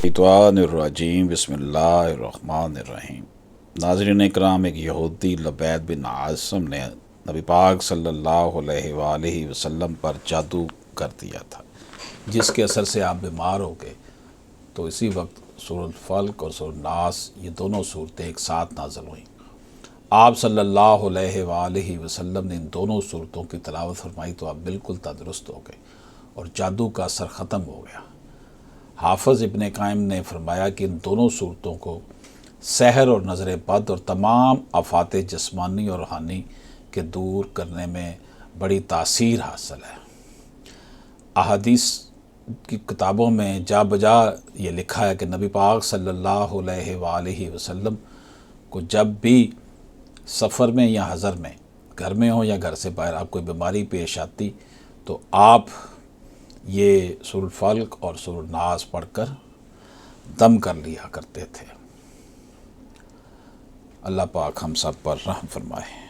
الرجیم بسم اللہ الرحمن الرحیم۔ ناظرین اکرام، ایک یہودی لبید بن عاصم نے نبی پاک صلی اللہ علیہ وآلہ وسلم پر جادو کر دیا تھا، جس کے اثر سے آپ بیمار ہو گئے۔ تو اسی وقت سورۃ الفلق اور سورۃ الناس یہ دونوں صورتیں ایک ساتھ نازل ہوئیں۔ آپ صلی اللہ علیہ وآلہ وسلم نے ان دونوں صورتوں کی تلاوت فرمائی تو آپ بالکل تندرست ہو گئے اور جادو کا اثر ختم ہو گیا۔ حافظ ابن قیم نے فرمایا کہ ان دونوں صورتوں کو سحر اور نظر بد اور تمام آفات جسمانی اور روحانی کے دور کرنے میں بڑی تاثیر حاصل ہے۔ احادیث کی کتابوں میں جا بجا یہ لکھا ہے کہ نبی پاک صلی اللہ علیہ وآلہ وسلم کو جب بھی سفر میں یا حضر میں، گھر میں ہوں یا گھر سے باہر، آپ کوئی بیماری پیش آتی تو آپ یہ سورۃ الفلق اور سورۃ الناس پڑھ کر دم کر لیا کرتے تھے۔ اللہ پاک ہم سب پر رحم فرمائے۔